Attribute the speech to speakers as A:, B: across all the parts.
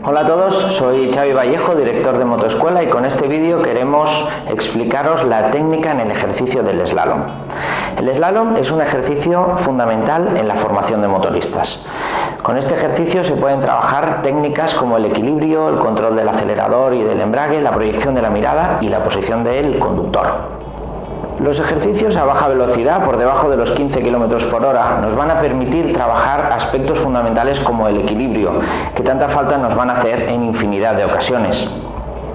A: Hola a todos, soy Xavi Vallejo, director de Motoescuela, y con este vídeo queremos explicaros la técnica en el ejercicio del slalom. El slalom es un ejercicio fundamental en la formación de motoristas. Con este ejercicio se pueden trabajar técnicas como el equilibrio, el control del acelerador y del embrague, la proyección de la mirada y la posición del conductor. Los ejercicios a baja velocidad, por debajo de los 15 km por hora, nos van a permitir trabajar aspectos fundamentales como el equilibrio, que tanta falta nos van a hacer en infinidad de ocasiones.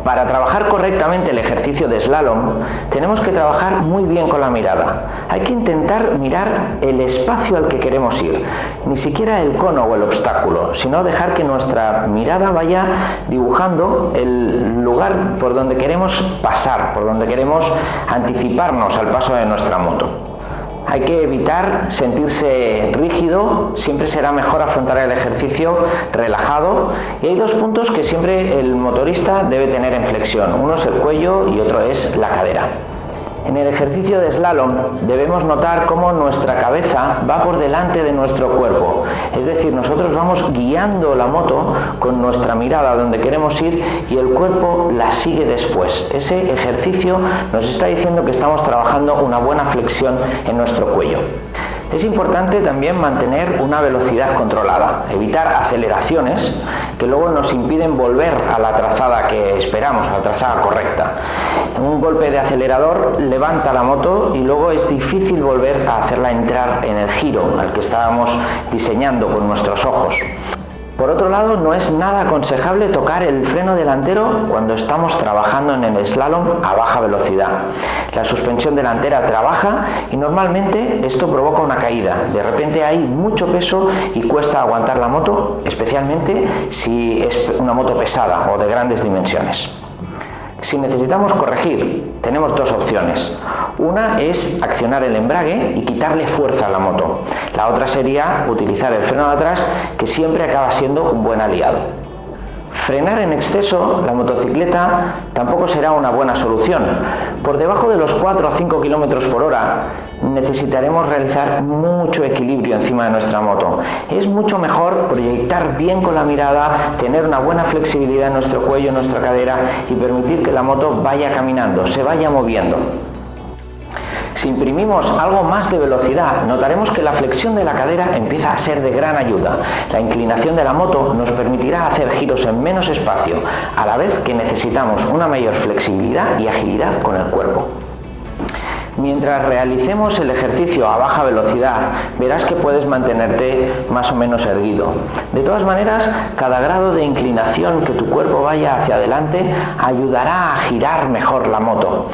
A: Para trabajar correctamente el ejercicio de slalom, tenemos que trabajar muy bien con la mirada. Hay que intentar mirar el espacio al que queremos ir, ni siquiera el cono o el obstáculo, sino dejar que nuestra mirada vaya dibujando el lugar por donde queremos pasar, por donde queremos anticiparnos al paso de nuestra moto. Hay que evitar sentirse rígido, siempre será mejor afrontar el ejercicio relajado, y hay dos puntos que siempre el motorista debe tener en flexión, uno es el cuello y otro es la cadera. En el ejercicio de slalom debemos notar cómo nuestra cabeza va por delante de nuestro cuerpo, es decir, nosotros vamos guiando la moto con nuestra mirada donde queremos ir y el cuerpo la sigue después. Ese ejercicio nos está diciendo que estamos trabajando una buena flexión en nuestro cuello. Es importante también mantener una velocidad controlada, evitar aceleraciones que luego nos impiden volver a la trazada que esperamos, a la trazada correcta. Un golpe de acelerador levanta la moto y luego es difícil volver a hacerla entrar en el giro al que estábamos diseñando con nuestros ojos. Por otro lado, no es nada aconsejable tocar el freno delantero cuando estamos trabajando en el slalom a baja velocidad. La suspensión delantera trabaja y normalmente esto provoca una caída. De repente hay mucho peso y cuesta aguantar la moto, especialmente si es una moto pesada o de grandes dimensiones. Si necesitamos corregir, tenemos dos opciones. Una es accionar el embrague y quitarle fuerza a la moto. La otra sería utilizar el freno de atrás, que siempre acaba siendo un buen aliado. Frenar en exceso la motocicleta tampoco será una buena solución. Por debajo de los 4 o 5 km por hora necesitaremos realizar mucho equilibrio encima de nuestra moto. Es mucho mejor proyectar bien con la mirada, tener una buena flexibilidad en nuestro cuello, en nuestra cadera y permitir que la moto vaya caminando, se vaya moviendo. Si imprimimos algo más de velocidad, notaremos que la flexión de la cadera empieza a ser de gran ayuda. La inclinación de la moto nos permitirá hacer giros en menos espacio, a la vez que necesitamos una mayor flexibilidad y agilidad con el cuerpo. Mientras realicemos el ejercicio a baja velocidad, verás que puedes mantenerte más o menos erguido. De todas maneras, cada grado de inclinación que tu cuerpo vaya hacia adelante ayudará a girar mejor la moto.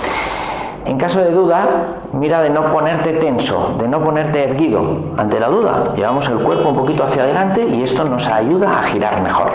A: En caso de duda, mira de no ponerte tenso, de no ponerte erguido. Ante la duda, llevamos el cuerpo un poquito hacia adelante y esto nos ayuda a girar mejor.